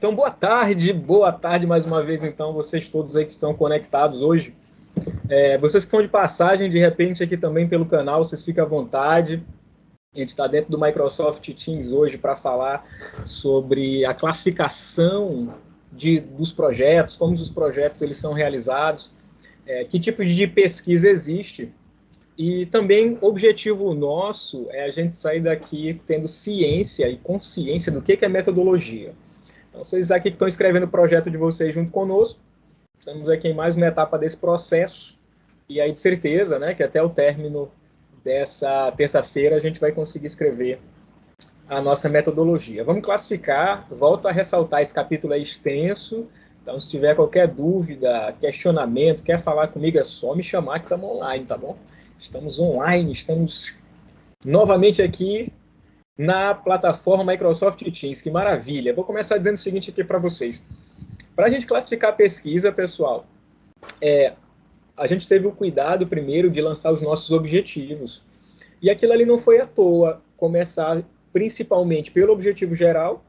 Então boa tarde mais uma vez, então, vocês todos aí que estão conectados hoje. Vocês que estão de passagem, de repente, aqui também pelo canal, vocês fiquem à vontade. A gente está dentro do Microsoft Teams hoje para falar sobre a classificação dos projetos, como os projetos eles são realizados, que tipo de pesquisa existe. E também o objetivo nosso é a gente sair daqui tendo ciência e consciência do que é metodologia. Então, vocês aqui que estão escrevendo o projeto de vocês junto conosco, estamos aqui em mais uma etapa desse processo, e aí de certeza, né, que até o término dessa terça-feira a gente vai conseguir escrever a nossa metodologia. Vamos classificar, volto a ressaltar, esse capítulo é extenso, então se tiver qualquer dúvida, questionamento, quer falar comigo, é só me chamar que estamos online, tá bom? Estamos online, estamos novamente aqui na plataforma Microsoft Teams, que maravilha. Vou começar dizendo o seguinte aqui para vocês. Para a gente classificar a pesquisa, pessoal, a gente teve o cuidado primeiro de lançar os nossos objetivos. E aquilo ali não foi à toa, começar principalmente pelo objetivo geral.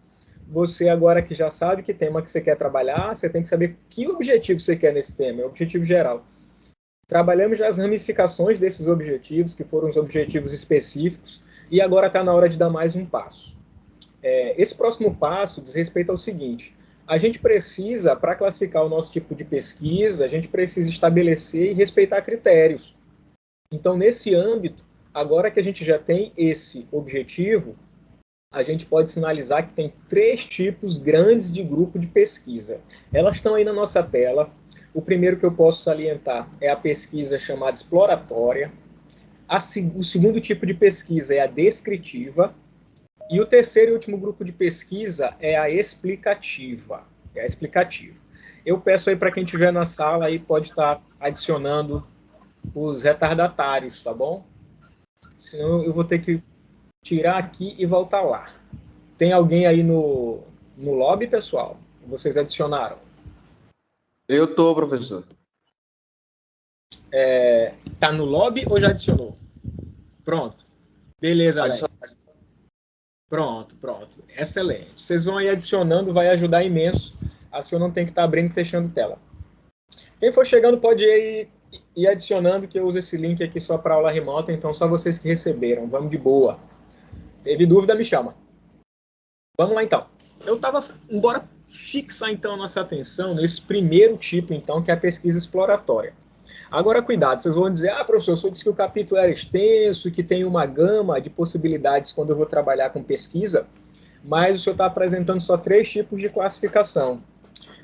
Você agora que já sabe que tema que você quer trabalhar, você tem que saber que objetivo você quer nesse tema, é o objetivo geral. Trabalhamos já as ramificações desses objetivos, que foram os objetivos específicos, e agora está na hora de dar mais um passo. Esse próximo passo diz respeito ao seguinte: a gente precisa, para classificar o nosso tipo de pesquisa, a gente precisa estabelecer e respeitar critérios. Então, nesse âmbito, agora que a gente já tem esse objetivo, a gente pode sinalizar que tem 3 tipos grandes de grupo de pesquisa. Elas estão aí na nossa tela. O primeiro que eu posso salientar é a pesquisa chamada exploratória. O segundo tipo de pesquisa é a descritiva. E o terceiro e último grupo de pesquisa é a explicativa. Eu peço aí para quem estiver na sala aí pode estar adicionando os retardatários, tá bom? Senão eu vou ter que tirar aqui e voltar lá. Tem alguém aí no lobby, pessoal? Vocês adicionaram? Eu tô, professor. Tá no lobby ou já adicionou? Pronto. Beleza, Alex. Pronto. Excelente. Vocês vão aí adicionando, vai ajudar imenso. Assim eu não tenho que estar abrindo e fechando tela. Quem for chegando pode ir adicionando, que eu uso esse link aqui só para aula remota, então só vocês que receberam. Vamos de boa. Teve dúvida, me chama. Vamos lá, então. Bora fixar, então, a nossa atenção nesse primeiro tipo, então, que é a pesquisa exploratória. Agora, cuidado, vocês vão dizer, professor, o senhor disse que o capítulo era extenso e que tem uma gama de possibilidades quando eu vou trabalhar com pesquisa, mas o senhor está apresentando só 3 tipos de classificação.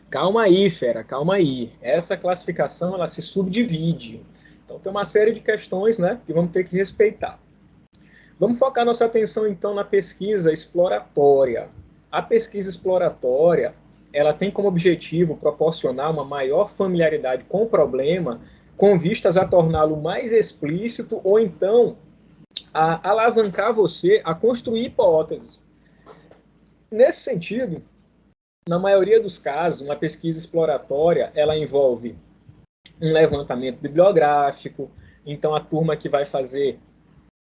Calma aí, fera, calma aí. Essa classificação, ela se subdivide. Então, tem uma série de questões, né, que vamos ter que respeitar. Vamos focar nossa atenção, então, na pesquisa exploratória. A pesquisa exploratória, ela tem como objetivo proporcionar uma maior familiaridade com o problema, com vistas a torná-lo mais explícito ou, então, a alavancar você a construir hipóteses. Nesse sentido, na maioria dos casos, uma pesquisa exploratória, ela envolve um levantamento bibliográfico, então a turma que vai fazer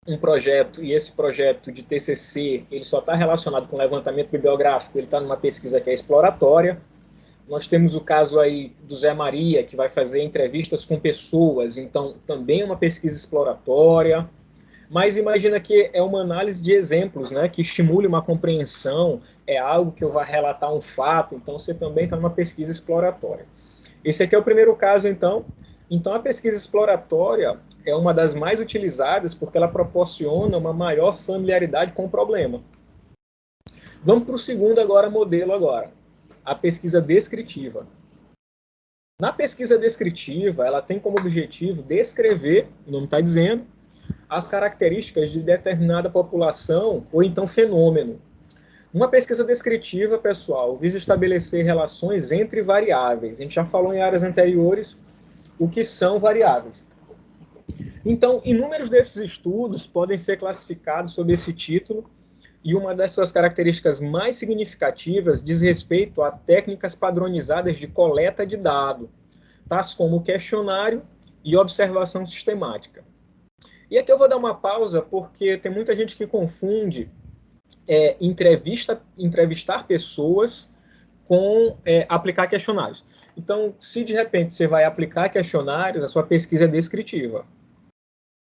um projeto, e esse projeto de TCC, ele só está relacionado com levantamento bibliográfico, ele está numa pesquisa que é exploratória. Nós temos o caso aí do Zé Maria, que vai fazer entrevistas com pessoas, então também é uma pesquisa exploratória. Mas imagina que é uma análise de exemplos, né, que estimule uma compreensão, é algo que eu vou relatar um fato, então você também está numa pesquisa exploratória. Esse aqui é o primeiro caso, então. Então, a pesquisa exploratória é uma das mais utilizadas porque ela proporciona uma maior familiaridade com o problema. Vamos para o segundo modelo agora. A pesquisa descritiva. Na pesquisa descritiva, ela tem como objetivo descrever, o nome está dizendo, as características de determinada população ou então fenômeno. Uma pesquisa descritiva, pessoal, visa estabelecer relações entre variáveis. A gente já falou em áreas anteriores o que são variáveis. Então, inúmeros desses estudos podem ser classificados sob esse título, e uma das suas características mais significativas diz respeito a técnicas padronizadas de coleta de dados, tais como questionário e observação sistemática. E aqui eu vou dar uma pausa, porque tem muita gente que confunde entrevistar pessoas com aplicar questionários. Então, se de repente você vai aplicar questionários, a sua pesquisa é descritiva.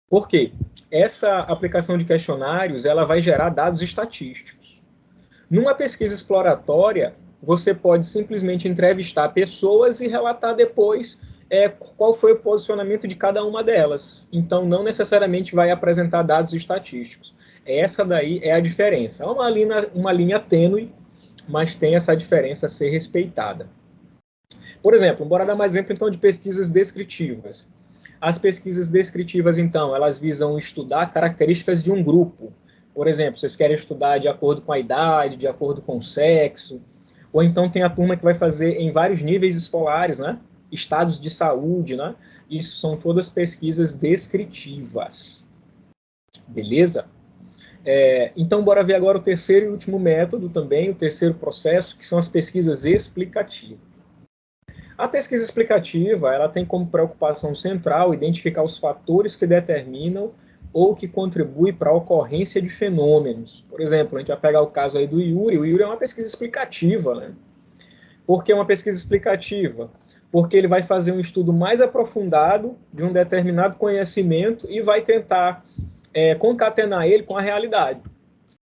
Por quê? Essa aplicação de questionários, ela vai gerar dados estatísticos. Numa pesquisa exploratória, você pode simplesmente entrevistar pessoas e relatar depois qual foi o posicionamento de cada uma delas. Então, não necessariamente vai apresentar dados estatísticos. Essa daí é a diferença. É uma linha tênue, mas tem essa diferença a ser respeitada. Por exemplo, bora dar mais exemplo, então, de pesquisas descritivas. As pesquisas descritivas, então, elas visam estudar características de um grupo. Por exemplo, vocês querem estudar de acordo com a idade, de acordo com o sexo, ou então tem a turma que vai fazer em vários níveis escolares, né? Estados de saúde, né? Isso são todas pesquisas descritivas. Beleza? Então, bora ver agora o terceiro e último método também, o terceiro processo, que são as pesquisas explicativas. A pesquisa explicativa, ela tem como preocupação central identificar os fatores que determinam ou que contribuem para a ocorrência de fenômenos. Por exemplo, a gente vai pegar o caso aí do Yuri. O Yuri é uma pesquisa explicativa, né? Por que uma pesquisa explicativa? Porque ele vai fazer um estudo mais aprofundado de um determinado conhecimento e vai tentar concatenar ele com a realidade,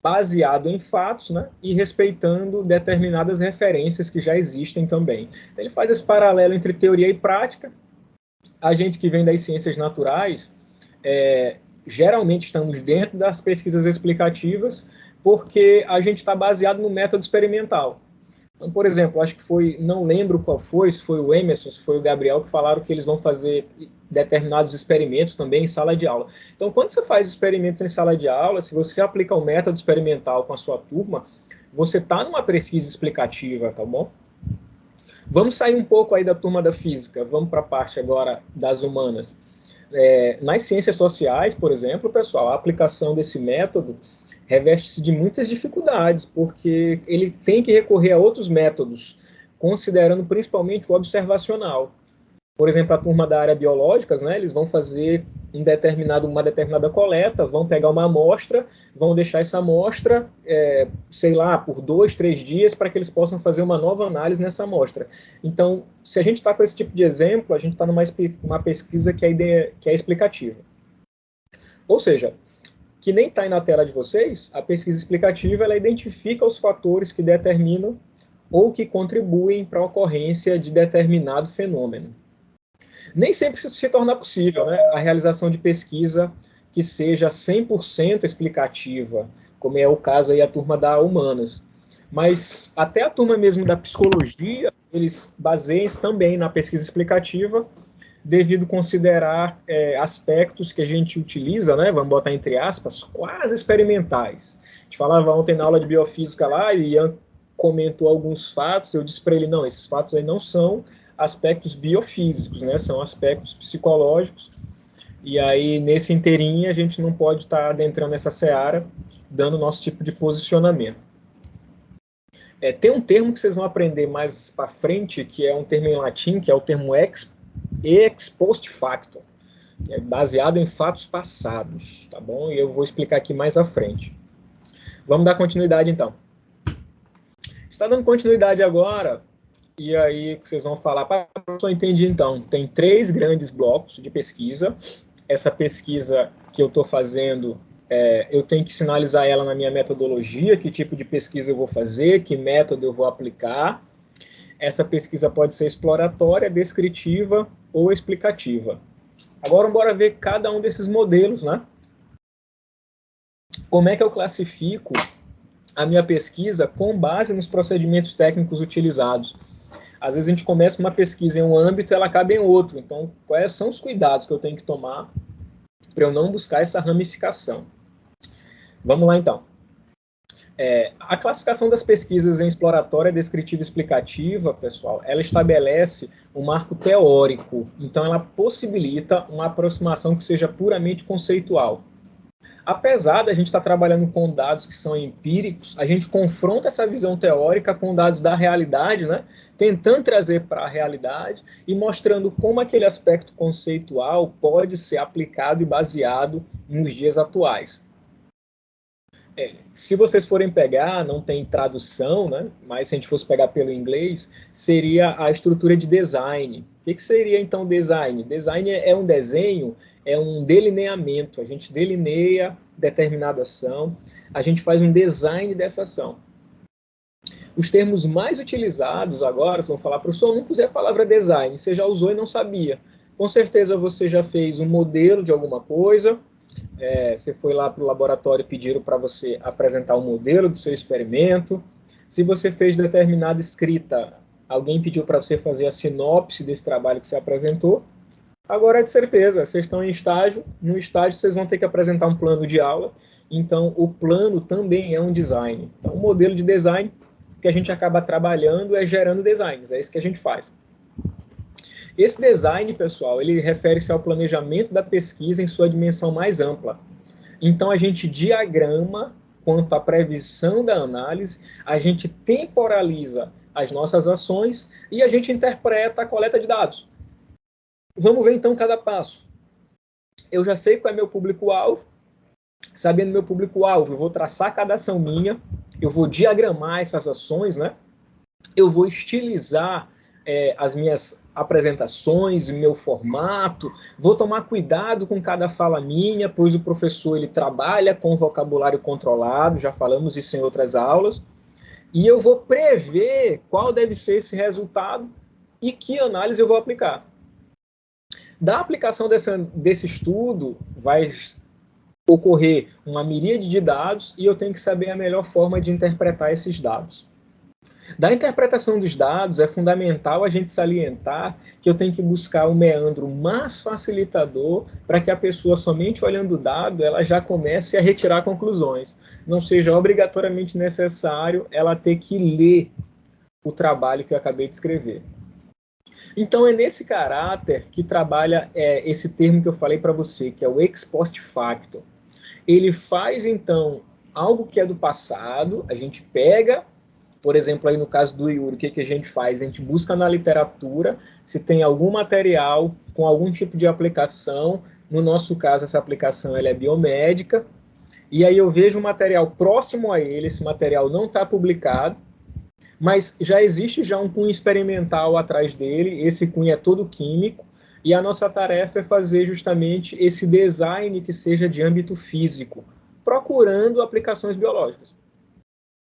baseado em fatos, né, e respeitando determinadas referências que já existem também. Então, ele faz esse paralelo entre teoria e prática. A gente que vem das ciências naturais, geralmente estamos dentro das pesquisas explicativas, porque a gente está baseado no método experimental. Então, por exemplo, acho que foi, não lembro qual foi, se foi o Emerson, se foi o Gabriel, que falaram que eles vão fazer determinados experimentos também em sala de aula. Então, quando você faz experimentos em sala de aula, se você aplica o método experimental com a sua turma, você está numa pesquisa explicativa, tá bom? Vamos sair um pouco aí da turma da física, vamos para a parte agora das humanas. Nas ciências sociais, por exemplo, pessoal, a aplicação desse método reveste-se de muitas dificuldades, porque ele tem que recorrer a outros métodos, considerando principalmente o observacional. Por exemplo, a turma da área biológicas, né, eles vão fazer uma determinada coleta, vão pegar uma amostra, vão deixar essa amostra, sei lá, por 2, 3 dias, para que eles possam fazer uma nova análise nessa amostra. Então, se a gente está com esse tipo de exemplo, a gente está numa pesquisa que é explicativa. Ou seja, que nem está aí na tela de vocês, a pesquisa explicativa ela identifica os fatores que determinam ou que contribuem para a ocorrência de determinado fenômeno. Nem sempre isso se torna possível, né, a realização de pesquisa que seja 100% explicativa, como é o caso aí a turma da Humanas. Mas até a turma mesmo da Psicologia, eles baseiam-se também na pesquisa explicativa, devido considerar aspectos que a gente utiliza, né, vamos botar entre aspas, quase experimentais. A gente falava ontem na aula de biofísica lá, e o Ian comentou alguns fatos, eu disse para ele, não, esses fatos aí não são aspectos biofísicos, né, são aspectos psicológicos, e aí nesse inteirinho a gente não pode estar adentrando nessa seara, dando nosso tipo de posicionamento. Tem um termo que vocês vão aprender mais para frente, que é um termo em latim, que é o termo ex post facto, que é baseado em fatos passados, tá bom? E eu vou explicar aqui mais à frente. Vamos dar continuidade, então. Está dando continuidade agora, e aí vocês vão falar, professor, entendi, então, tem 3 grandes blocos de pesquisa. Essa pesquisa que eu estou fazendo, eu tenho que sinalizar ela na minha metodologia, que tipo de pesquisa eu vou fazer, que método eu vou aplicar. Essa pesquisa pode ser exploratória, descritiva ou explicativa. Agora, bora ver cada um desses modelos, né? Como é que eu classifico a minha pesquisa com base nos procedimentos técnicos utilizados? Às vezes a gente começa uma pesquisa em um âmbito e ela acaba em outro. Então, quais são os cuidados que eu tenho que tomar para eu não buscar essa ramificação? Vamos lá, então. A classificação das pesquisas em exploratória, descritiva e explicativa, pessoal, ela estabelece um marco teórico, então ela possibilita uma aproximação que seja puramente conceitual. Apesar da gente estar trabalhando com dados que são empíricos, a gente confronta essa visão teórica com dados da realidade, né? Tentando trazer para a realidade e mostrando como aquele aspecto conceitual pode ser aplicado e baseado nos dias atuais. Se vocês forem pegar, não tem tradução, né? Mas se a gente fosse pegar pelo inglês, seria a estrutura de design. O que seria, então, design? Design é um desenho, é um delineamento. A gente delineia determinada ação, a gente faz um design dessa ação. Os termos mais utilizados agora, vocês vão falar, professor, eu nunca usei a palavra design, você já usou e não sabia. Com certeza você já fez um modelo de alguma coisa, você foi lá para o laboratório e pediram para você apresentar o modelo do seu experimento. Se você fez determinada escrita, alguém pediu para você fazer a sinopse desse trabalho que você apresentou. Agora, de certeza, vocês estão em estágio, no estágio vocês vão ter que apresentar um plano de aula, então o plano também é um design. Então, o modelo de design que a gente acaba trabalhando é gerando designs, é isso que a gente faz. Esse design, pessoal, ele refere-se ao planejamento da pesquisa em sua dimensão mais ampla. Então, a gente diagrama quanto à previsão da análise, a gente temporaliza as nossas ações e a gente interpreta a coleta de dados. Vamos ver, então, cada passo. Eu já sei qual é meu público-alvo. Sabendo meu público-alvo, eu vou traçar cada ação minha, eu vou diagramar essas ações, né? Eu vou estilizar as minhas apresentações, meu formato, vou tomar cuidado com cada fala minha, pois o professor ele trabalha com vocabulário controlado, já falamos isso em outras aulas, e eu vou prever qual deve ser esse resultado e que análise eu vou aplicar. Da aplicação desse estudo vai ocorrer uma miríade de dados e eu tenho que saber a melhor forma de interpretar esses dados. Da interpretação dos dados, é fundamental a gente salientar que eu tenho que buscar o meandro mais facilitador para que a pessoa, somente olhando o dado, ela já comece a retirar conclusões. Não seja obrigatoriamente necessário ela ter que ler o trabalho que eu acabei de escrever. Então, é nesse caráter que trabalha esse termo que eu falei para você, que é o ex post facto. Ele faz, então, algo que é do passado, a gente pega, por exemplo, aí no caso do Yuri, o que a gente faz? A gente busca na literatura se tem algum material com algum tipo de aplicação, no nosso caso, essa aplicação ela é biomédica, e aí eu vejo um material próximo a ele, esse material não está publicado, mas já existe um cunho experimental atrás dele, esse cunho é todo químico, e a nossa tarefa é fazer justamente esse design que seja de âmbito físico, procurando aplicações biológicas.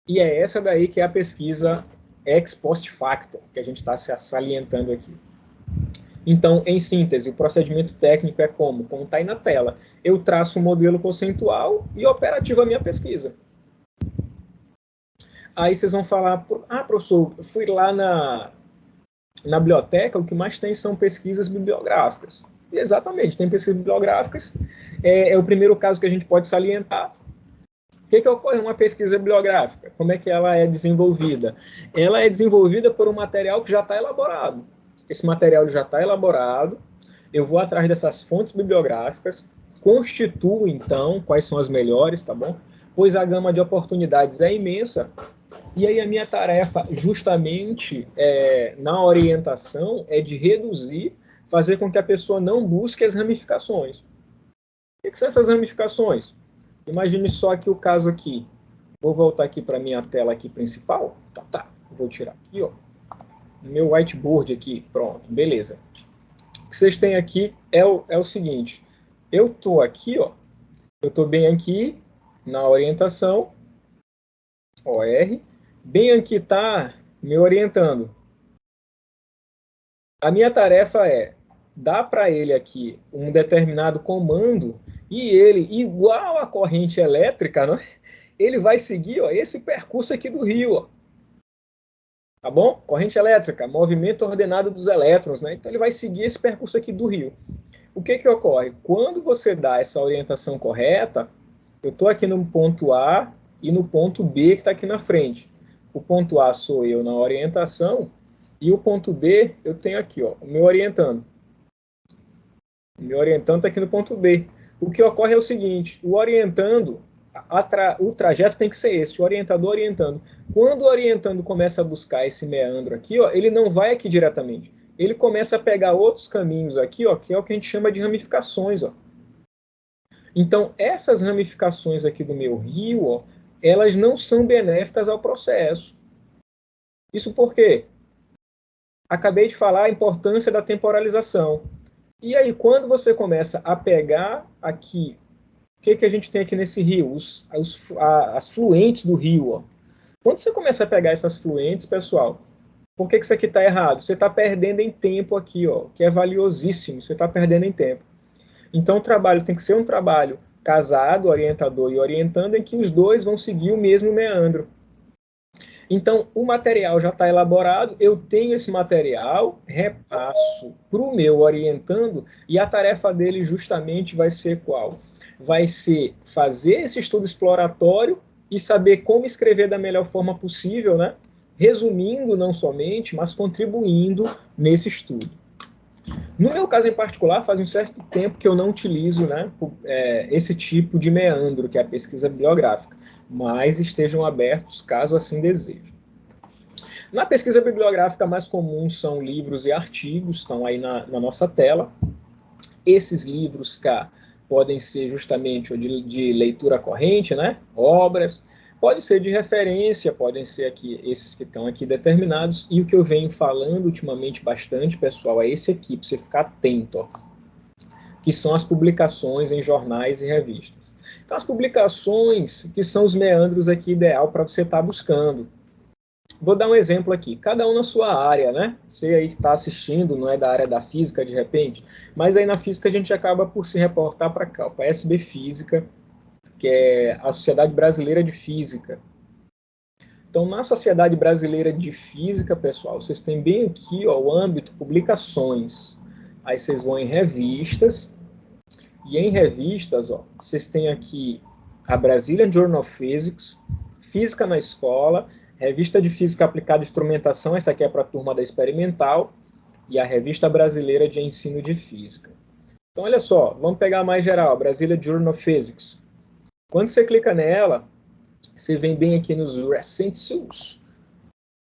E é essa daí que é a pesquisa ex post facto, que a gente está se salientando aqui. Então, em síntese, o procedimento técnico é como? Como está aí na tela. Eu traço um modelo conceitual e operativo a minha pesquisa. Aí vocês vão falar, professor, eu fui lá na biblioteca, o que mais tem são pesquisas bibliográficas. E exatamente, tem pesquisas bibliográficas. É o primeiro caso que a gente pode salientar. O que ocorre uma pesquisa bibliográfica? Como é que ela é desenvolvida? Ela é desenvolvida por um material que já está elaborado. Esse material já está elaborado, eu vou atrás dessas fontes bibliográficas, constituo, então, quais são as melhores, tá bom? Pois a gama de oportunidades é imensa, e aí a minha tarefa, justamente, na orientação, é de reduzir, fazer com que a pessoa não busque as ramificações. O que são essas ramificações? Imagine só aqui o caso aqui. Vou voltar aqui para a minha tela aqui principal. Tá. Vou tirar aqui, ó. Meu whiteboard aqui. Pronto, beleza. O que vocês têm aqui é o seguinte. Eu estou aqui, ó. Eu estou bem aqui na orientação. OR. Bem aqui está me orientando. A minha tarefa é dar para ele aqui um determinado comando e ele, igual a corrente elétrica, né, ele vai seguir esse percurso aqui do rio. Ó. Tá bom? Corrente elétrica, movimento ordenado dos elétrons. Né? Então ele vai seguir esse percurso aqui do rio. O que ocorre? Quando você dá essa orientação correta, eu estou aqui no ponto A e no ponto B que está aqui na frente. O ponto A sou eu na orientação e o ponto B eu tenho aqui, ó, o meu orientando. O meu orientando está aqui no ponto B. O que ocorre é o seguinte, o orientando, o trajeto tem que ser esse, o orientador orientando. Quando o orientando começa a buscar esse meandro aqui, ó, ele não vai aqui diretamente. Ele começa a pegar outros caminhos aqui, ó, que é o que a gente chama de ramificações. Ó. Então, essas ramificações aqui do meu rio, ó, elas não são benéficas ao processo. Isso por quê? Acabei de falar a importância da temporalização. E aí, quando você começa a pegar aqui, o que a gente tem aqui nesse rio? As fluentes do rio, ó. Quando você começa a pegar essas fluentes, pessoal, por que isso aqui está errado? Você está perdendo em tempo aqui, ó, que é valiosíssimo, você está perdendo em tempo. Então, o trabalho tem que ser um trabalho casado, orientador e orientando, em que os dois vão seguir o mesmo meandro. Então, o material já está elaborado, eu tenho esse material, repasso para o meu orientando, e a tarefa dele justamente vai ser qual? Vai ser fazer esse estudo exploratório e saber como escrever da melhor forma possível, né? Resumindo não somente, mas contribuindo nesse estudo. No meu caso em particular, faz um certo tempo que eu não utilizo, né, esse tipo de meandro, que é a pesquisa bibliográfica, mas estejam abertos caso assim desejem. Na pesquisa bibliográfica, mais comum são livros e artigos, estão aí na nossa tela. Esses livros cá podem ser justamente de leitura corrente, né, obras, pode ser de referência, podem ser aqui esses que estão aqui determinados, e o que eu venho falando ultimamente bastante, pessoal, é esse aqui, para você ficar atento, ó, que são as publicações em jornais e revistas. Então, as publicações que são os meandros aqui ideal para você estar buscando. Vou dar um exemplo aqui, cada um na sua área, né? Você aí que está assistindo, não é da área da física de repente, mas aí na física a gente acaba por se reportar para cá, para a SB Física, que é a Sociedade Brasileira de Física. Então, na Sociedade Brasileira de Física, pessoal, vocês têm bem aqui ó, o âmbito publicações. Aí vocês vão em revistas, e em revistas, ó, vocês têm aqui a Brazilian Journal of Physics, Física na Escola, Revista de Física Aplicada e Instrumentação, essa aqui é para a turma da experimental, e a Revista Brasileira de Ensino de Física. Então, olha só, vamos pegar mais geral, Brazilian Journal of Physics. Quando você clica nela, você vem bem aqui nos Recent Sources,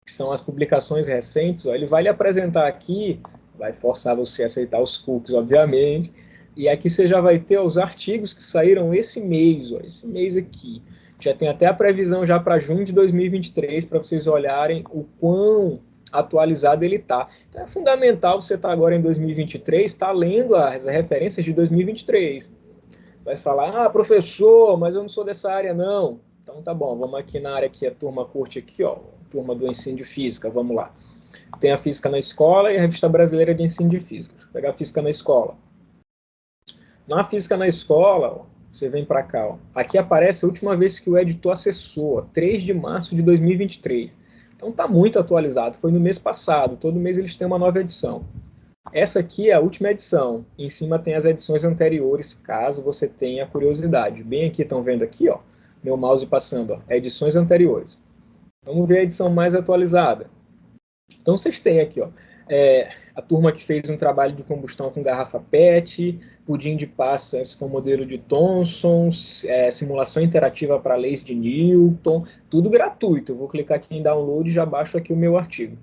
que são as publicações recentes, ó, ele vai lhe apresentar aqui, vai forçar você a aceitar os cookies, obviamente, e aqui você já vai ter os artigos que saíram esse mês, ó, esse mês aqui. Já tem até a previsão já para junho de 2023, para vocês olharem o quão atualizado ele está. Então é fundamental você estar agora em 2023, estar lendo as referências de 2023. Vai falar, ah, professor, mas eu não sou dessa área, não. Então tá bom, vamos aqui na área que a turma curte aqui, ó, turma do ensino de física, vamos lá. Tem a Física na Escola e a Revista Brasileira de Ensino de Física. Deixa eu pegar a Física na Escola. Na Física na Escola, ó, você vem para cá, ó. Aqui aparece a última vez que o editor acessou, ó, 3 de março de 2023. Então está muito atualizado, foi no mês passado, todo mês eles têm uma nova edição. Essa aqui é a última edição, em cima tem as edições anteriores, caso você tenha curiosidade. Bem aqui, estão vendo aqui, ó, meu mouse passando, ó, edições anteriores. Vamos ver a edição mais atualizada. Então vocês têm aqui, ó, a turma que fez um trabalho de combustão com garrafa PET, pudim de passas com modelo de Thomson, simulação interativa para leis de Newton, tudo gratuito. Eu vou clicar aqui em download e já baixo aqui o meu artigo.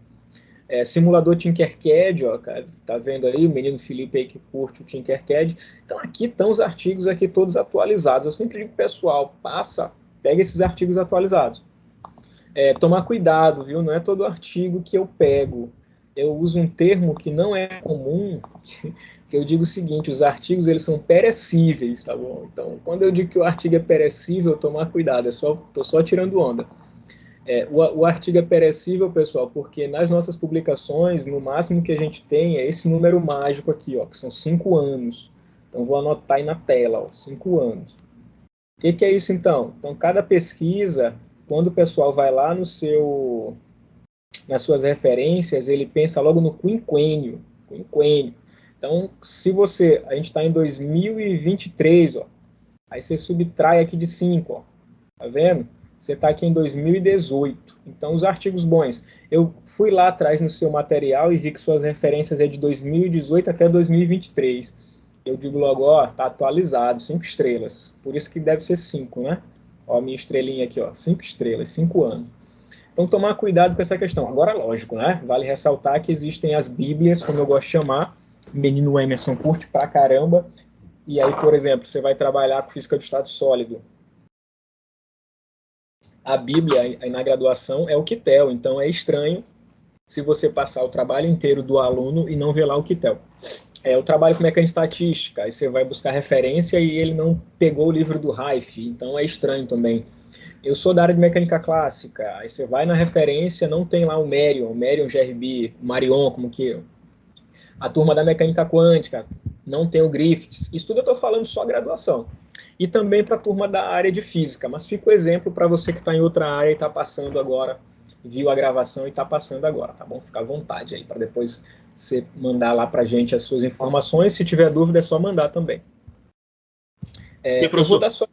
Simulador Tinkercad, ó, cara, tá vendo aí o menino Felipe aí que curte o Tinkercad. Então aqui estão os artigos aqui todos atualizados. Eu sempre digo, pessoal, pega esses artigos atualizados. Tomar cuidado, viu? Não é todo artigo que eu pego. Eu uso um termo que não é comum, que eu digo o seguinte, os artigos eles são perecíveis, tá bom? Então, quando eu digo que o artigo é perecível, tomar cuidado, estou só tirando onda. O artigo é perecível, pessoal, porque nas nossas publicações, no máximo que a gente tem é esse número mágico aqui, ó, que são 5 anos. Então, vou anotar aí na tela, ó, 5 anos. O que é isso, então? Então, cada pesquisa, quando o pessoal vai lá nas suas referências, ele pensa logo no quinquênio. Então, a gente está em 2023, ó, aí você subtrai aqui de 5, ó, tá vendo? Você está aqui em 2018. Então, os artigos bons. Eu fui lá atrás no seu material e vi que suas referências é de 2018 até 2023. Eu digo logo, ó, tá atualizado, 5 estrelas. Por isso que deve ser 5, né? Ó, a minha estrelinha aqui, ó, 5 estrelas, 5 anos. Então, tomar cuidado com essa questão. Agora, lógico, né? Vale ressaltar que existem as bíblias, como eu gosto de chamar. O menino Emerson curte pra caramba. e aí, por exemplo, você vai trabalhar com física de estado sólido. A Bíblia, aí na graduação, é o QTEL, então é estranho se você passar o trabalho inteiro do aluno e não ver lá o QTEL. Eu trabalho com mecânica estatística, aí você vai buscar referência e ele não pegou o livro do Reif, então é estranho também. Eu sou da área de mecânica clássica, aí você vai na referência, não tem lá o Merion GRB, o Marion, como que... A turma da mecânica quântica, não tem o Griffiths. Isso tudo eu estou falando só graduação. E também para a turma da área de física, mas fica o exemplo para você que está em outra área e está passando agora, viu a gravação e está passando agora, tá bom? Fica à vontade aí, para depois você mandar lá para a gente as suas informações. Se tiver dúvida, é só mandar também. Eu vou dar só...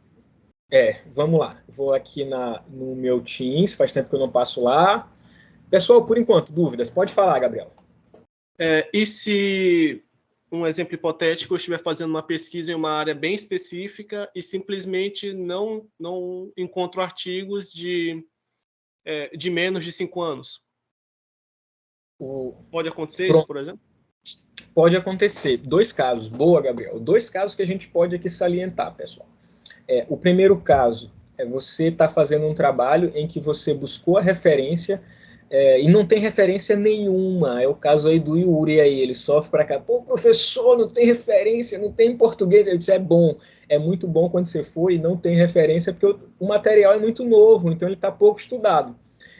vamos lá. Vou aqui no meu Teams, faz tempo que eu não passo lá. Pessoal, por enquanto, dúvidas? Pode falar, Gabriel. E se, um exemplo hipotético, eu estiver fazendo uma pesquisa em uma área bem específica e simplesmente não encontro artigos de menos de 5 anos? Pode acontecer isso, por exemplo? Pode acontecer. 2 casos. Boa, Gabriel. 2 casos que a gente pode aqui salientar, pessoal. O primeiro caso é você estar fazendo um trabalho em que você buscou a referência e não tem referência nenhuma. É o caso aí do Yuri aí, ele sofre para cá. Pô, professor, não tem referência, não tem em português. Ele disse, é bom, é muito bom quando você for e não tem referência, porque o material é muito novo, então ele está pouco estudado.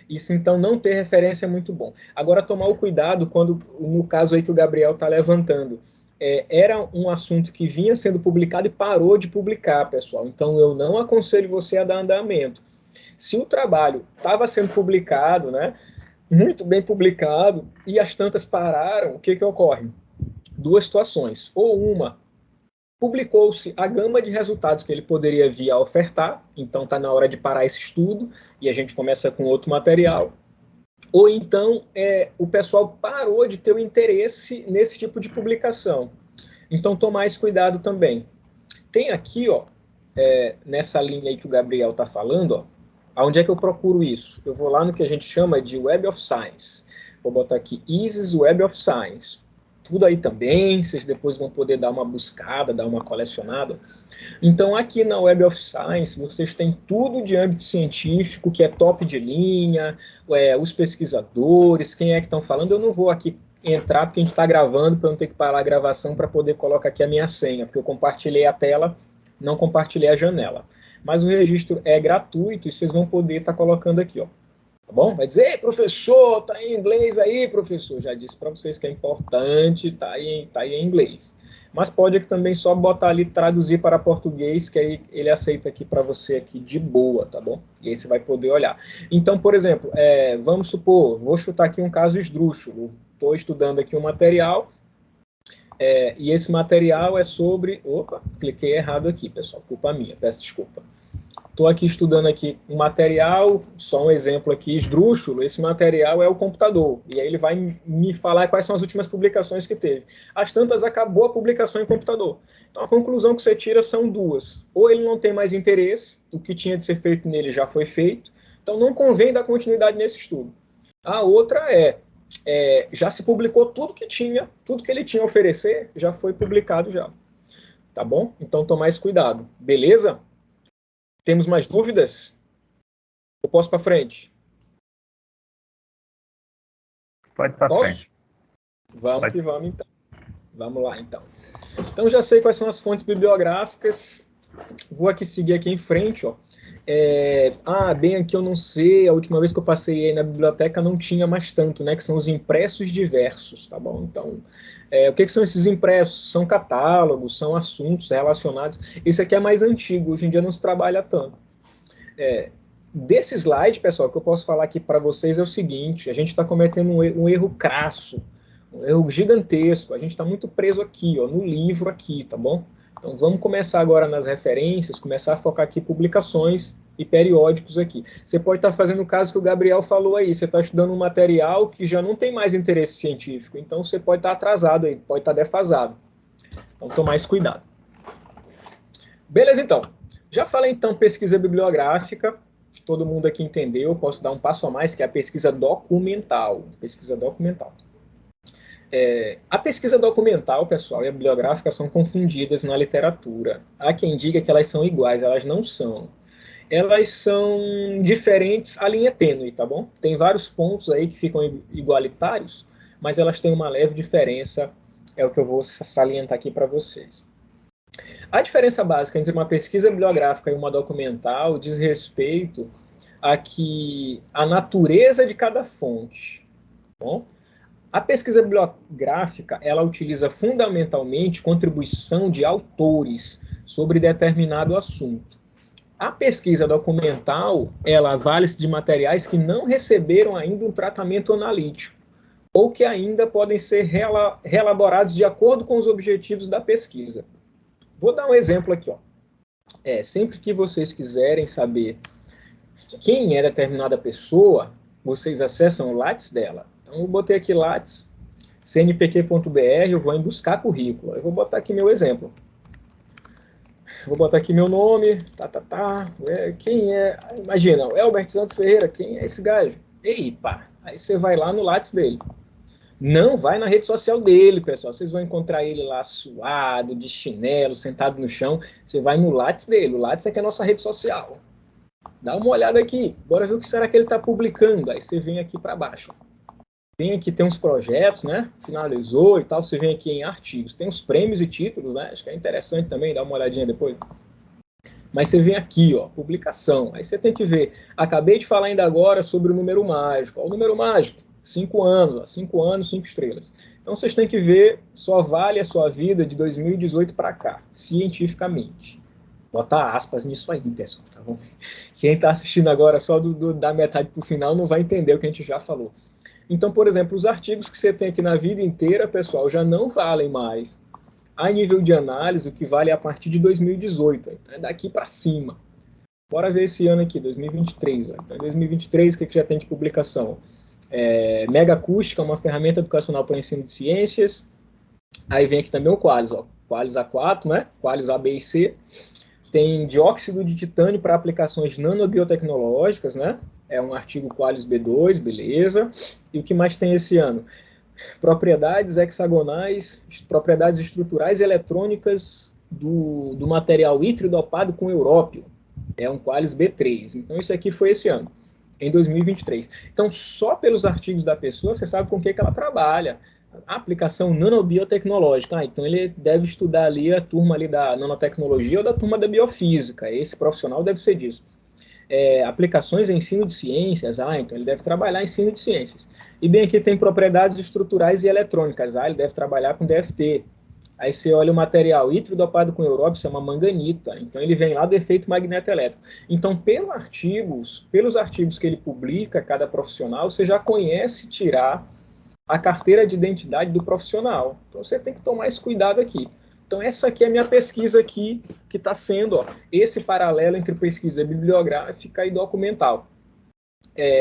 Isso, então, não ter referência é muito bom. Agora, tomar o cuidado quando, no caso aí que o Gabriel está levantando, era um assunto que vinha sendo publicado e parou de publicar, pessoal. Então, eu não aconselho você a dar andamento. Se o trabalho estava sendo publicado, né, muito bem publicado, e as tantas pararam, o que ocorre? 2 situações. Ou uma, publicou-se a gama de resultados que ele poderia vir a ofertar, então está na hora de parar esse estudo, e a gente começa com outro material. Ou então, o pessoal parou de ter o interesse nesse tipo de publicação. Então, tomar esse cuidado também. Tem aqui, ó, nessa linha aí que o Gabriel está falando, ó, aonde é que eu procuro isso? Eu vou lá no que a gente chama de Web of Science. Vou botar aqui, ISIS Web of Science. Tudo aí também, vocês depois vão poder dar uma buscada, dar uma colecionada. Então, aqui na Web of Science, vocês têm tudo de âmbito científico, que é top de linha, os pesquisadores, quem é que estão falando. Eu não vou aqui entrar, porque a gente está gravando, para eu não ter que parar a gravação para poder colocar aqui a minha senha, porque eu compartilhei a tela, não compartilhei a janela. Mas o registro é gratuito e vocês vão poder estar colocando aqui, ó. Tá bom? Vai dizer, professor, tá em inglês aí, professor. Já disse para vocês que é importante, tá aí em inglês. Mas pode aqui também só botar ali, traduzir para português, que aí ele aceita aqui para você aqui de boa, tá bom? E aí você vai poder olhar. Então, por exemplo, vamos supor, vou chutar aqui um caso esdrúxulo. Estou estudando aqui um material, e esse material é sobre... Opa, cliquei errado aqui, pessoal, culpa minha, peço desculpa. Estou aqui estudando aqui um material, só um exemplo aqui, esdrúxulo, esse material é o computador, e aí ele vai me falar quais são as últimas publicações que teve. As tantas, acabou a publicação em computador. Então, a conclusão que você tira são 2. Ou ele não tem mais interesse, o que tinha de ser feito nele já foi feito, então não convém dar continuidade nesse estudo. A outra já se publicou tudo que ele tinha a oferecer, já foi publicado já. Tá bom? Então, tomar esse cuidado. Beleza? Temos mais dúvidas? Eu posso para frente? Pode para frente. Vamos que vamos, então. Vamos lá, então. Então, já sei quais são as fontes bibliográficas. Vou aqui seguir aqui em frente, ó. Bem aqui eu não sei, a última vez que eu passei aí na biblioteca não tinha mais tanto, né? Que são os impressos diversos, tá bom? Então, o que são esses impressos? São catálogos, são assuntos relacionados. Esse aqui é mais antigo, hoje em dia não se trabalha tanto. Desse slide, pessoal, que eu posso falar aqui para vocês é o seguinte: a gente está cometendo um erro crasso, um erro gigantesco. A gente está muito preso aqui, ó, no livro aqui, tá bom? Então, vamos começar agora nas referências, começar a focar aqui em publicações e periódicos aqui. Você pode estar fazendo o caso que o Gabriel falou aí, você está estudando um material que já não tem mais interesse científico, então você pode estar atrasado aí, pode estar defasado. Então, tomar esse cuidado. Beleza, então. Já falei, então, pesquisa bibliográfica, todo mundo aqui entendeu, posso dar um passo a mais, que é a pesquisa documental. Pesquisa documental. A pesquisa documental, pessoal, e a bibliográfica são confundidas na literatura. Há quem diga que elas são iguais, elas não são. Elas são diferentes a linha tênue, tá bom? Tem vários pontos aí que ficam igualitários, mas elas têm uma leve diferença, é o que eu vou salientar aqui para vocês. A diferença básica entre uma pesquisa bibliográfica e uma documental diz respeito a natureza de cada fonte. Tá bom? A pesquisa bibliográfica, ela utiliza fundamentalmente contribuição de autores sobre determinado assunto. A pesquisa documental, ela vale-se de materiais que não receberam ainda um tratamento analítico, ou que ainda podem ser reelaborados de acordo com os objetivos da pesquisa. Vou dar um exemplo aqui, ó. Sempre que vocês quiserem saber quem é determinada pessoa, vocês acessam o Lattes dela. Então, eu botei aqui Lattes, cnpq.br, eu vou em buscar currículo. Eu vou botar aqui meu exemplo. Vou botar aqui meu nome, quem é? Imagina, o Elbert Santos Ferreira, quem é esse gajo? Ei, pá, aí você vai lá no Lattes dele. Não vai na rede social dele, pessoal. Vocês vão encontrar ele lá suado, de chinelo, sentado no chão. Você vai no Lattes dele. O Lattes é que é a nossa rede social. Dá uma olhada aqui. Bora ver o que será que ele está publicando. Aí você vem aqui para baixo. Vem aqui, tem uns projetos, né? Finalizou e tal. Você vem aqui em artigos. Tem uns prêmios e títulos, né? Acho que é interessante também. Dá uma olhadinha depois. Mas você vem aqui, ó, publicação. Aí você tem que ver. Acabei de falar ainda agora sobre o número mágico. Ó, o número mágico. 5 anos, ó, 5 anos, 5 estrelas. Então, vocês têm que ver, só vale a sua vida de 2018 para cá, cientificamente. Bota aspas nisso aí, pessoal, tá bom? Quem está assistindo agora só da metade para o final não vai entender o que a gente já falou. Então, por exemplo, os artigos que você tem aqui na vida inteira, pessoal, já não valem mais. A nível de análise, o que vale é a partir de 2018, então é daqui para cima. Bora ver esse ano aqui, 2023. Ó. Então, em 2023, o que já tem de publicação? Mega Acústica, uma ferramenta educacional para o ensino de ciências. Aí vem aqui também o Qualis, ó. Qualis A4, né? Qualis A, B e C. Tem dióxido de titânio para aplicações nanobiotecnológicas, né? É um artigo Qualis B2, beleza. E o que mais tem esse ano? Propriedades hexagonais, propriedades estruturais e eletrônicas do material hidrodopado com európio. É um Qualis B3. Então, isso aqui foi esse ano, em 2023. Então, só pelos artigos da pessoa, você sabe com o que ela trabalha. A aplicação nanobiotecnológica. Então, ele deve estudar ali a turma ali da nanotecnologia ou da turma da biofísica. Esse profissional deve ser disso. Aplicações em ensino de ciências. Então, ele deve trabalhar em ensino de ciências. E bem aqui tem propriedades estruturais e eletrônicas. Ele deve trabalhar com DFT. Aí você olha o material hidrodopado com európio, isso é uma manganita. Então, ele vem lá do efeito magneto-elétrico. Então, pelos artigos que ele publica, cada profissional, você já conhece tirar a carteira de identidade do profissional. Então, você tem que tomar esse cuidado aqui. Então, essa aqui é a minha pesquisa aqui, que está sendo, ó, esse paralelo entre pesquisa bibliográfica e documental.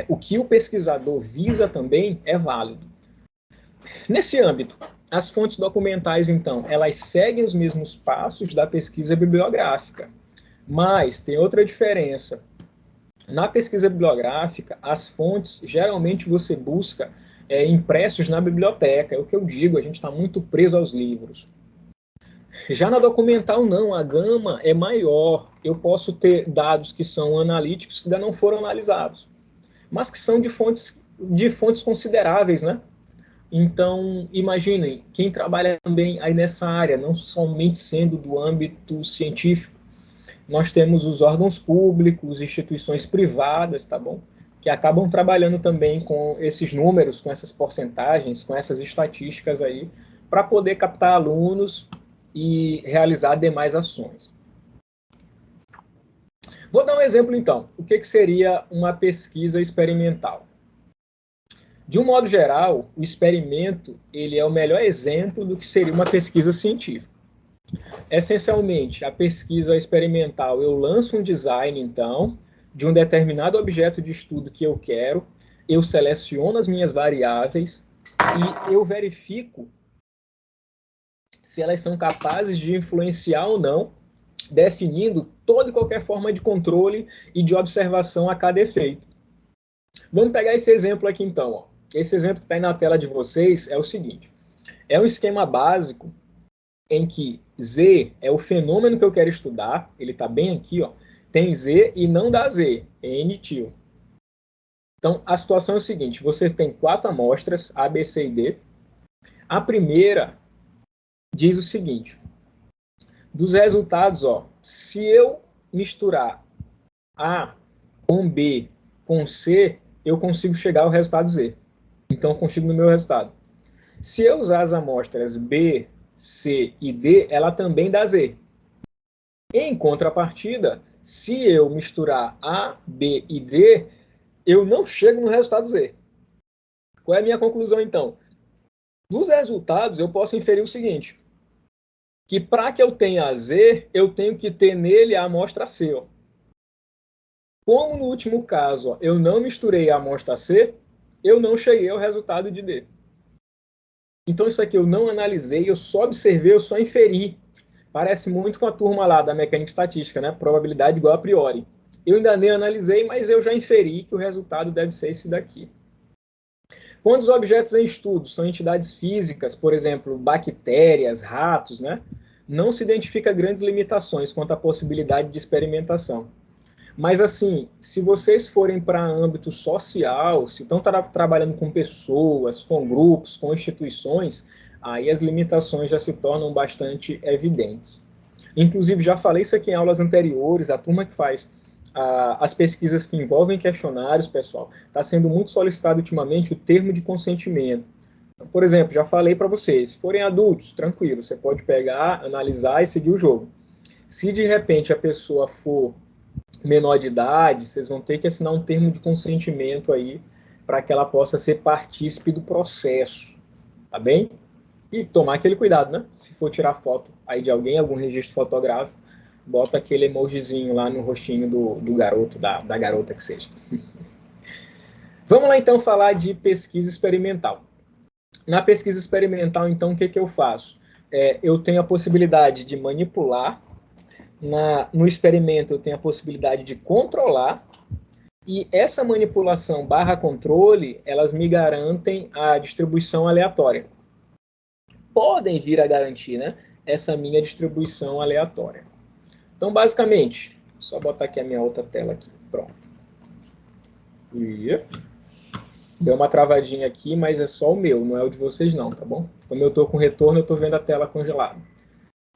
O que o pesquisador visa também é válido. Nesse âmbito, as fontes documentais, então, elas seguem os mesmos passos da pesquisa bibliográfica, mas tem outra diferença. Na pesquisa bibliográfica, as fontes, geralmente você busca impressos na biblioteca, é o que eu digo, a gente está muito preso aos livros. Já na documental, não, a gama é maior, eu posso ter dados que são analíticos que ainda não foram analisados, mas que são de fontes consideráveis, né? Então, imaginem, quem trabalha também aí nessa área, não somente sendo do âmbito científico, nós temos os órgãos públicos, instituições privadas, tá bom? Que acabam trabalhando também com esses números, com essas porcentagens, com essas estatísticas aí, para poder captar alunos e realizar demais ações. Vou dar um exemplo, então. O que seria uma pesquisa experimental? De um modo geral, o experimento ele é o melhor exemplo do que seria uma pesquisa científica. Essencialmente, a pesquisa experimental, eu lanço um design, então, de um determinado objeto de estudo que eu quero, eu seleciono as minhas variáveis e eu verifico se elas são capazes de influenciar ou não, definindo toda e qualquer forma de controle e de observação a cada efeito. Vamos pegar esse exemplo aqui, então, ó. Esse exemplo que está aí na tela de vocês é o seguinte. É um esquema básico em que Z é o fenômeno que eu quero estudar, ele está bem aqui, ó, tem Z e não dá Z, é N-til. Então, a situação é o seguinte, você tem 4 amostras, A, B, C e D. A primeira diz o seguinte, dos resultados, ó, se eu misturar A com B com C, eu consigo chegar ao resultado Z. Então, eu consigo no meu resultado. Se eu usar as amostras B, C e D, ela também dá Z. Em contrapartida, se eu misturar A, B e D, eu não chego no resultado Z. Qual é a minha conclusão, então? Dos resultados, eu posso inferir o seguinte, que para que eu tenha Z, eu tenho que ter nele a amostra C. Ó. Como no último caso, ó, eu não misturei a amostra C, eu não cheguei ao resultado de D. Então isso aqui eu não analisei, eu só observei, eu só inferi. Parece muito com a turma lá da mecânica estatística, né? Probabilidade igual a priori. Eu ainda nem analisei, mas eu já inferi que o resultado deve ser esse daqui. Quando os objetos em estudo são entidades físicas, por exemplo, bactérias, ratos, né? Não se identifica grandes limitações quanto à possibilidade de experimentação. Mas, assim, se vocês forem para âmbito social, se estão trabalhando com pessoas, com grupos, com instituições, aí as limitações já se tornam bastante evidentes. Inclusive, já falei isso aqui em aulas anteriores, a turma que faz as pesquisas que envolvem questionários, pessoal, está sendo muito solicitado ultimamente o termo de consentimento. Então, por exemplo, já falei para vocês, se forem adultos, tranquilo, você pode pegar, analisar e seguir o jogo. Se de repente a pessoa for menor de idade, vocês vão ter que assinar um termo de consentimento aí para que ela possa ser partícipe do processo, tá bem? E tomar aquele cuidado, né? Se for tirar foto aí de alguém, algum registro fotográfico, bota aquele emojizinho lá no rostinho do garoto, da garota que seja. Vamos lá então falar de pesquisa experimental. Na pesquisa experimental, então, o que eu faço? Eu tenho a possibilidade de manipular, no experimento eu tenho a possibilidade de controlar, e essa manipulação barra controle, elas me garantem a distribuição aleatória. Podem vir a garantir, né, essa minha distribuição aleatória. Então, basicamente, só botar aqui a minha outra tela aqui, pronto. E deu uma travadinha aqui, mas é só o meu, não é o de vocês não, tá bom? Como eu estou com retorno, eu estou vendo a tela congelada.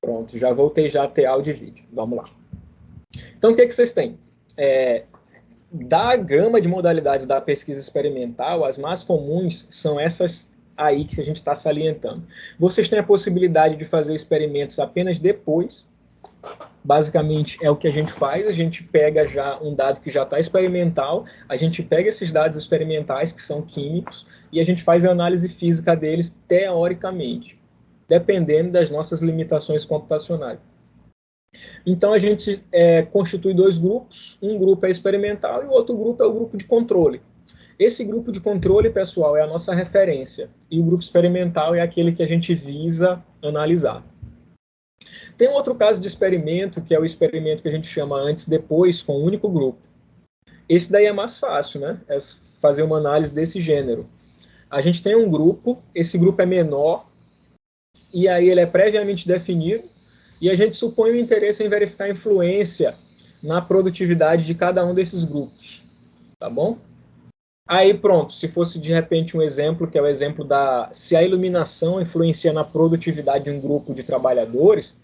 Pronto, já voltei já a ter áudio e vídeo. Vamos lá. Então, o que vocês têm? Da gama de modalidades da pesquisa experimental, as mais comuns são essas aí que a gente está salientando. Vocês têm a possibilidade de fazer experimentos apenas depois. Basicamente, é o que a gente faz, a gente pega já um dado que já está experimental, a gente pega esses dados experimentais, que são químicos, e a gente faz a análise física deles teoricamente, dependendo das nossas limitações computacionais. Então, a gente constitui 2 grupos, um grupo é experimental e o outro grupo é o grupo de controle. Esse grupo de controle, pessoal, é a nossa referência, e o grupo experimental é aquele que a gente visa analisar. Tem um outro caso de experimento, que é o experimento que a gente chama antes, depois, com um único grupo. Esse daí é mais fácil, né? É fazer uma análise desse gênero. A gente tem um grupo, esse grupo é menor, e aí ele é previamente definido, e a gente supõe o interesse em verificar a influência na produtividade de cada um desses grupos, tá bom? Aí pronto, se fosse de repente um exemplo, que é o exemplo se a iluminação influencia na produtividade de um grupo de trabalhadores,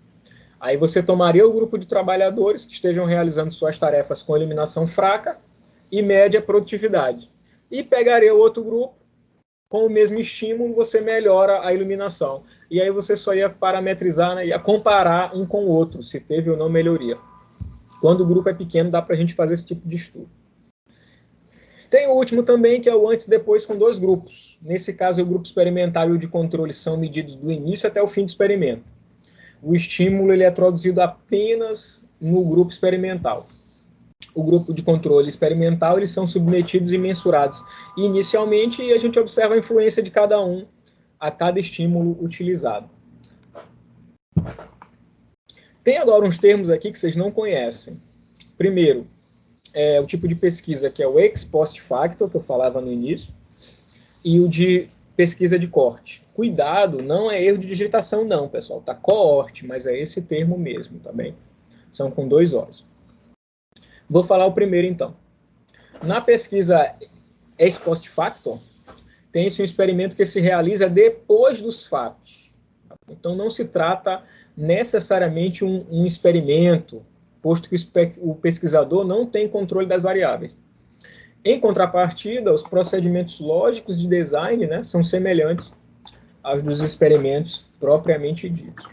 aí você tomaria o grupo de trabalhadores que estejam realizando suas tarefas com iluminação fraca e média produtividade. E pegaria o outro grupo, com o mesmo estímulo, você melhora a iluminação. E aí você só ia parametrizar, né, ia comparar um com o outro, se teve ou não melhoria. Quando o grupo é pequeno, dá para a gente fazer esse tipo de estudo. Tem o último também, que é o antes e depois com 2 grupos. Nesse caso, o grupo experimental e o de controle são medidos do início até o fim do experimento. O estímulo ele é traduzido apenas no grupo experimental. O grupo de controle experimental, eles são submetidos e mensurados inicialmente, e a gente observa a influência de cada um a cada estímulo utilizado. Tem agora uns termos aqui que vocês não conhecem. Primeiro, o tipo de pesquisa que é o ex post facto, que eu falava no início, e o de pesquisa de corte. Cuidado, não é erro de digitação não, pessoal. Tá coorte, mas é esse termo mesmo, tá bem? São com 2 Os. Vou falar o primeiro, então. Na pesquisa ex post facto, tem-se um experimento que se realiza depois dos fatos. Então, não se trata necessariamente um experimento, posto que o pesquisador não tem controle das variáveis. Em contrapartida, os procedimentos lógicos de design, né, são semelhantes aos dos experimentos propriamente ditos.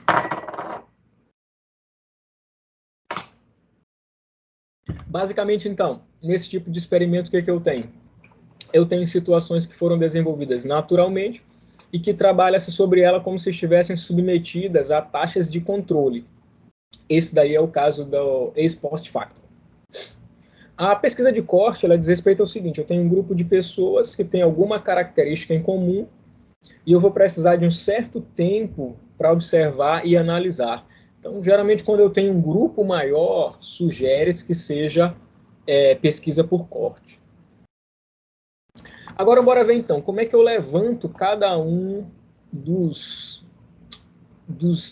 Basicamente, então, nesse tipo de experimento, o que eu tenho? Eu tenho situações que foram desenvolvidas naturalmente e que trabalha-se sobre ela como se estivessem submetidas a taxas de controle. Esse daí é o caso do ex post facto. A pesquisa de corte, ela diz respeito ao seguinte: eu tenho um grupo de pessoas que tem alguma característica em comum e eu vou precisar de um certo tempo para observar e analisar. Então, geralmente, quando eu tenho um grupo maior, sugere-se que seja pesquisa por corte. Agora, bora ver, então, como é que eu levanto cada um dos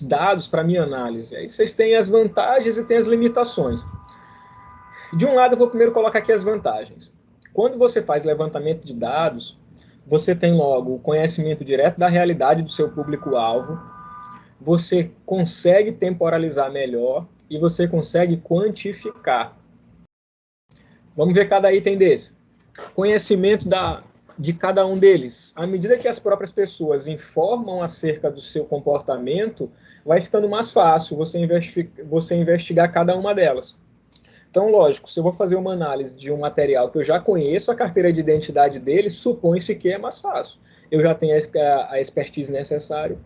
dados para minha análise. Aí vocês têm as vantagens e têm as limitações. De um lado, eu vou primeiro colocar aqui as vantagens. Quando você faz levantamento de dados, você tem logo o conhecimento direto da realidade do seu público-alvo, você consegue temporalizar melhor e você consegue quantificar. Vamos ver cada item desse. Conhecimento de cada um deles. À medida que as próprias pessoas informam acerca do seu comportamento, vai ficando mais fácil você investigar cada uma delas. Então, lógico, se eu vou fazer uma análise de um material que eu já conheço, a carteira de identidade dele, supõe-se que é mais fácil. Eu já tenho a expertise necessária.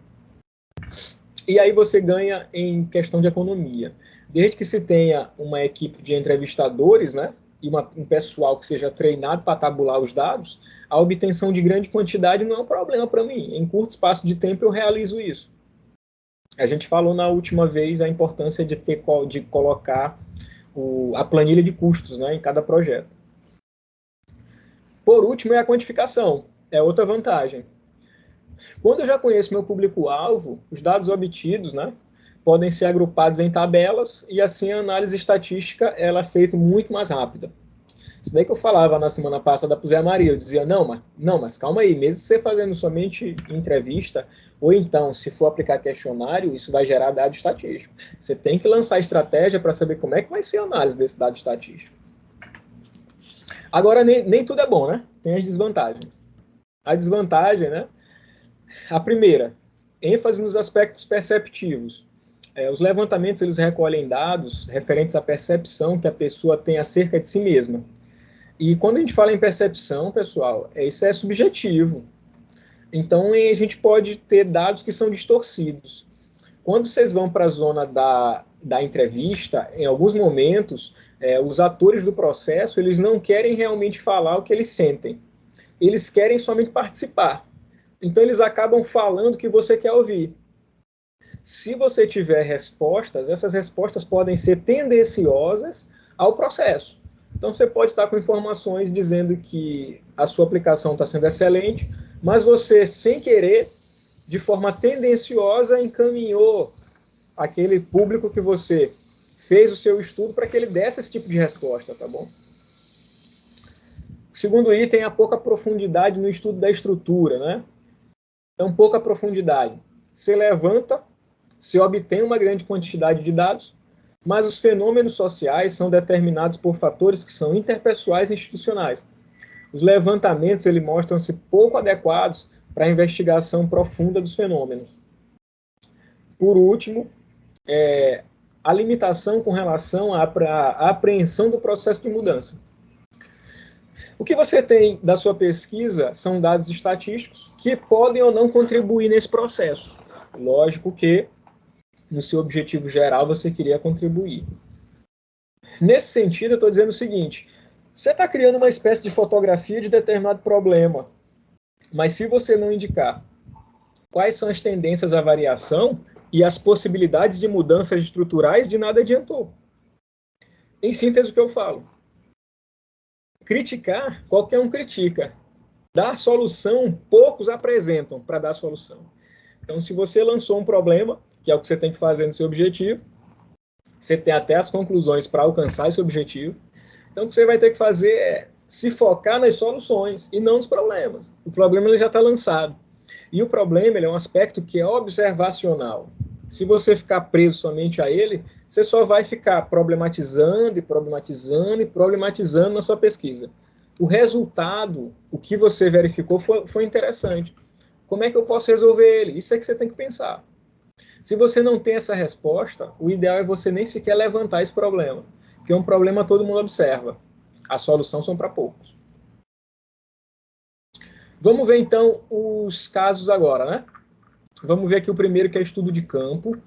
E aí você ganha em questão de economia. Desde que se tenha uma equipe de entrevistadores, né, e um pessoal que seja treinado para tabular os dados, a obtenção de grande quantidade não é um problema para mim. Em curto espaço de tempo eu realizo isso. A gente falou na última vez a importância de colocar a planilha de custos, né, em cada projeto. Por último, é a quantificação. É outra vantagem. Quando eu já conheço meu público-alvo, os dados obtidos, né, podem ser agrupados em tabelas e assim a análise estatística ela é feita muito mais rápida. Isso daí que eu falava na semana passada para o Zé Maria, eu dizia, não, mas calma aí, mesmo você fazendo somente entrevista, ou então, se for aplicar questionário, isso vai gerar dado estatístico. Você tem que lançar estratégia para saber como é que vai ser a análise desse dado estatístico. Agora, nem tudo é bom, né? Tem as desvantagens. A desvantagem, né? A primeira, ênfase nos aspectos perceptivos. Os levantamentos, eles recolhem dados referentes à percepção que a pessoa tem acerca de si mesma. E quando a gente fala em percepção, pessoal, isso é subjetivo. Então, a gente pode ter dados que são distorcidos. Quando vocês vão para a zona da entrevista, em alguns momentos, os atores do processo, eles não querem realmente falar o que eles sentem. Eles querem somente participar. Então, eles acabam falando o que você quer ouvir. Se você tiver respostas, essas respostas podem ser tendenciosas ao processo. Então, você pode estar com informações dizendo que a sua aplicação está sendo excelente, mas você, sem querer, de forma tendenciosa, encaminhou aquele público que você fez o seu estudo para que ele desse esse tipo de resposta, tá bom? O segundo item é a pouca profundidade no estudo da estrutura, né? Então, pouca profundidade. Você levanta, você obtém uma grande quantidade de dados, mas os fenômenos sociais são determinados por fatores que são interpessoais e institucionais. Os levantamentos mostram-se pouco adequados para a investigação profunda dos fenômenos. Por último, a limitação com relação à apreensão do processo de mudança. O que você tem da sua pesquisa são dados estatísticos que podem ou não contribuir nesse processo. Lógico que, no seu objetivo geral, você queria contribuir. Nesse sentido, eu estou dizendo o seguinte: você está criando uma espécie de fotografia de determinado problema, mas se você não indicar quais são as tendências à variação e as possibilidades de mudanças estruturais, de nada adiantou. Em síntese, o que eu falo? Criticar, qualquer um critica. dar solução, poucos apresentam para dar solução. Então, se você lançou um problema, que é o que você tem que fazer no seu objetivo, você tem até as conclusões para alcançar esse objetivo. Então, o que você vai ter que fazer é se focar nas soluções e não nos problemas. O problema ele já está lançado. E o problema ele é um aspecto que é observacional. Se você ficar preso somente a ele, você só vai ficar problematizando e problematizando e problematizando na sua pesquisa. O resultado, o que você verificou foi interessante. Como é que eu posso resolver ele? Isso é que você tem que pensar. Se você não tem essa resposta, o ideal é você nem sequer levantar esse problema. Porque um problema todo mundo observa. A solução são para poucos. Vamos ver, então, os casos agora, né? Vamos ver aqui o primeiro, que é estudo de campo.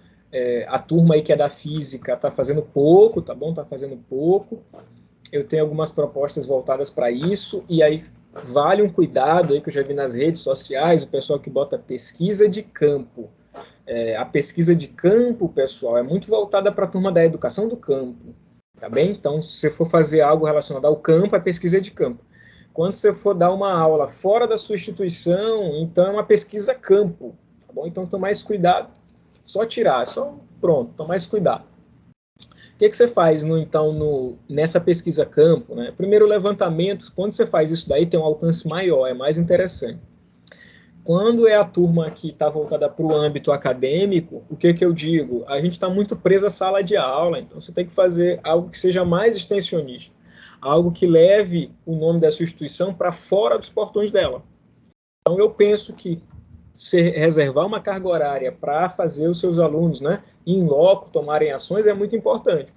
A turma aí que é da física está fazendo pouco, tá bom? Está fazendo pouco. Eu tenho algumas propostas voltadas para isso, e aí vale um cuidado aí que eu já vi nas redes sociais, o pessoal que bota pesquisa de campo. A pesquisa de campo, pessoal, é muito voltada para a turma da educação do campo, tá bem? Então, se você for fazer algo relacionado ao campo, é pesquisa de campo. Quando você for dar uma aula fora da sua instituição, então é uma pesquisa campo, tá bom? Então, toma mais cuidado, só tirar, pronto, toma mais cuidado. O que você faz, nessa pesquisa campo, né? Primeiro, o levantamento, quando você faz isso daí, tem um alcance maior, é mais interessante. Quando é a turma que está voltada para o âmbito acadêmico, o que eu digo? A gente está muito preso à sala de aula, então você tem que fazer algo que seja mais extensionista, algo que leve o nome da sua instituição para fora dos portões dela. Então, eu penso que você reservar uma carga horária para fazer os seus alunos, né, em loco, tomarem ações, é muito importante.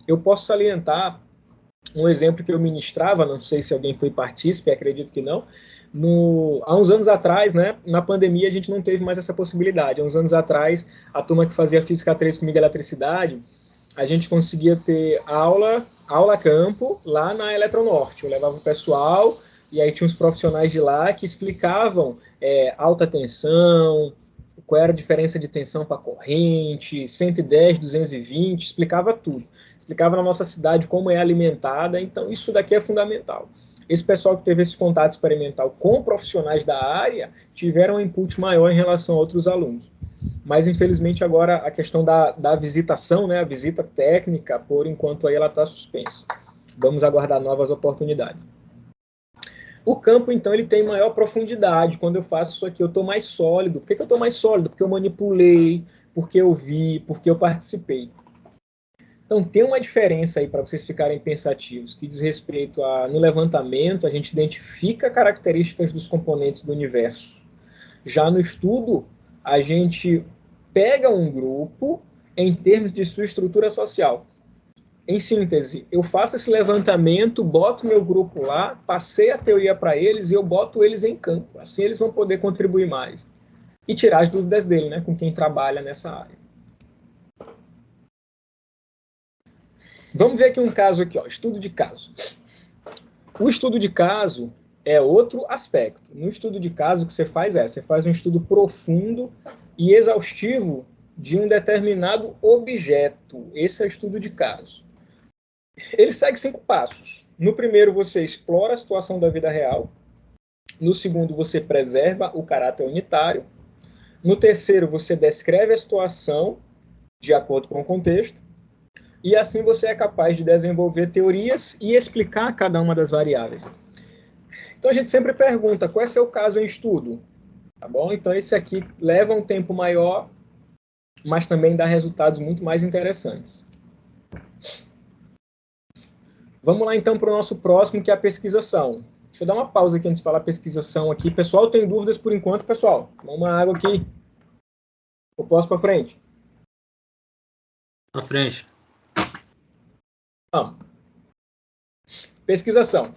Eu posso salientar um exemplo que eu ministrava, não sei se alguém foi partícipe, acredito que não. Há uns anos atrás, né, na pandemia, a gente não teve mais essa possibilidade. Há uns anos atrás, a turma que fazia Física 3 comigo, eletricidade, a gente conseguia ter aula campo lá na Eletronorte. Eu levava o pessoal, e aí tinha uns profissionais de lá que explicavam alta tensão, qual era a diferença de tensão para corrente, 110, 220, explicava tudo. Explicava na nossa cidade como é alimentada, então isso daqui é fundamental. Esse pessoal que teve esse contato experimental com profissionais da área tiveram um input maior em relação a outros alunos. Mas, infelizmente, agora a questão da visitação, né, a visita técnica, por enquanto, aí ela está suspensa. Vamos aguardar novas oportunidades. O campo, então, ele tem maior profundidade. Quando eu faço isso aqui, eu estou mais sólido. Por que eu estou mais sólido? Porque eu manipulei, porque eu vi, porque eu participei. Então, tem uma diferença aí para vocês ficarem pensativos, que diz respeito no levantamento, a gente identifica características dos componentes do universo. Já no estudo, a gente pega um grupo em termos de sua estrutura social. Em síntese, eu faço esse levantamento, boto meu grupo lá, passei a teoria para eles e eu boto eles em campo. Assim eles vão poder contribuir mais. E tirar as dúvidas dele, né, com quem trabalha nessa área. Vamos ver aqui um caso aqui, ó, estudo de caso. O estudo de caso é outro aspecto. No estudo de caso, o que você faz você faz um estudo profundo e exaustivo de um determinado objeto. Esse é o estudo de caso. Ele segue 5 passos. No primeiro, você explora a situação da vida real. No segundo, você preserva o caráter unitário. No terceiro, você descreve a situação de acordo com o contexto. E assim você é capaz de desenvolver teorias e explicar cada uma das variáveis. Então a gente sempre pergunta, qual é o seu caso em estudo? Tá bom? Então esse aqui leva um tempo maior, mas também dá resultados muito mais interessantes. Vamos lá então para o nosso próximo, que é a pesquisação. Deixa eu dar uma pausa aqui antes de falar pesquisação aqui. Pessoal, tem dúvidas por enquanto, pessoal? Toma uma água aqui. Eu posso para frente? Para frente. Pesquisação.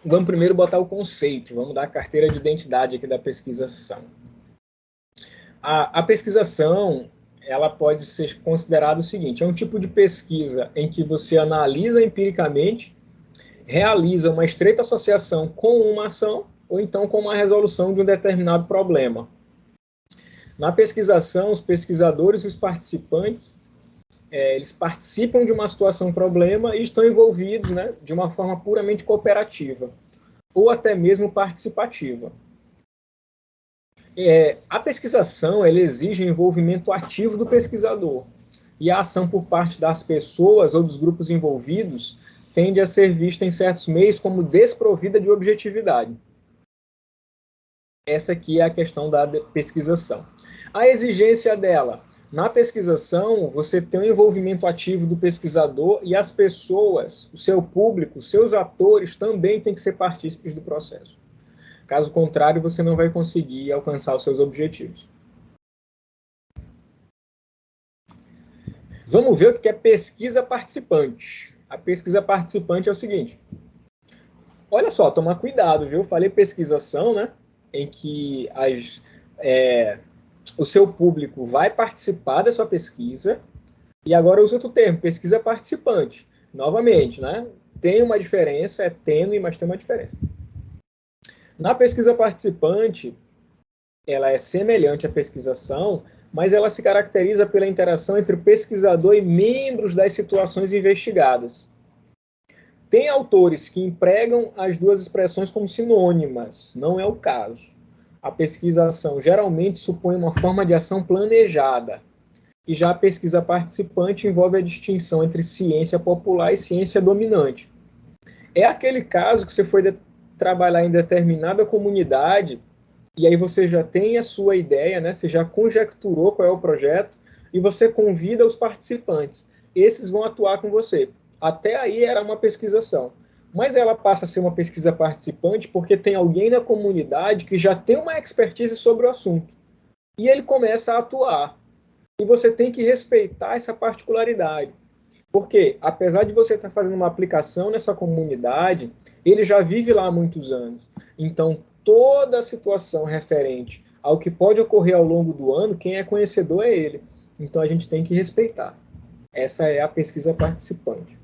Vamos primeiro botar o conceito. Vamos dar a carteira de identidade aqui da pesquisação. A pesquisação, ela pode ser considerada o seguinte, é um tipo de pesquisa em que você analisa empiricamente, realiza uma estreita associação com uma ação, ou então com uma resolução de um determinado problema. Na pesquisação, os pesquisadores e os participantes, eles participam de uma situação problema e estão envolvidos, né, de uma forma puramente cooperativa. ou até mesmo participativa. A pesquisação ela exige o envolvimento ativo do pesquisador, e a ação por parte das pessoas ou dos grupos envolvidos tende a ser vista em certos meios como desprovida de objetividade. Essa aqui é a questão da pesquisação. A exigência dela. Na pesquisação, você tem o envolvimento ativo do pesquisador e as pessoas, o seu público, os seus atores também têm que ser partícipes do processo. Caso contrário, você não vai conseguir alcançar os seus objetivos. Vamos ver o que é pesquisa participante. A pesquisa participante é o seguinte. Olha só, tomar cuidado, viu? Eu falei pesquisação, né? Em que o seu público vai participar da sua pesquisa, e agora eu uso outro termo, pesquisa participante. Novamente, né? Tem uma diferença, é tênue, mas tem uma diferença. Na pesquisa participante, ela é semelhante à pesquisação, mas ela se caracteriza pela interação entre o pesquisador e membros das situações investigadas. Tem autores que empregam as duas expressões como sinônimas, não é o caso. A pesquisação geralmente supõe uma forma de ação planejada, e já a pesquisa participante envolve a distinção entre ciência popular e ciência dominante. É aquele caso que você foi trabalhar em determinada comunidade, e aí você já tem a sua ideia, né? Você já conjecturou qual é o projeto, e você convida os participantes. Esses vão atuar com você. Até aí era uma pesquisação. Mas ela passa a ser uma pesquisa participante porque tem alguém na comunidade que já tem uma expertise sobre o assunto. E ele começa a atuar. E você tem que respeitar essa particularidade. Porque, apesar de você estar fazendo uma aplicação nessa comunidade, ele já vive lá há muitos anos. Então, toda a situação referente ao que pode ocorrer ao longo do ano, quem é conhecedor é ele. Então, a gente tem que respeitar. Essa é a pesquisa participante.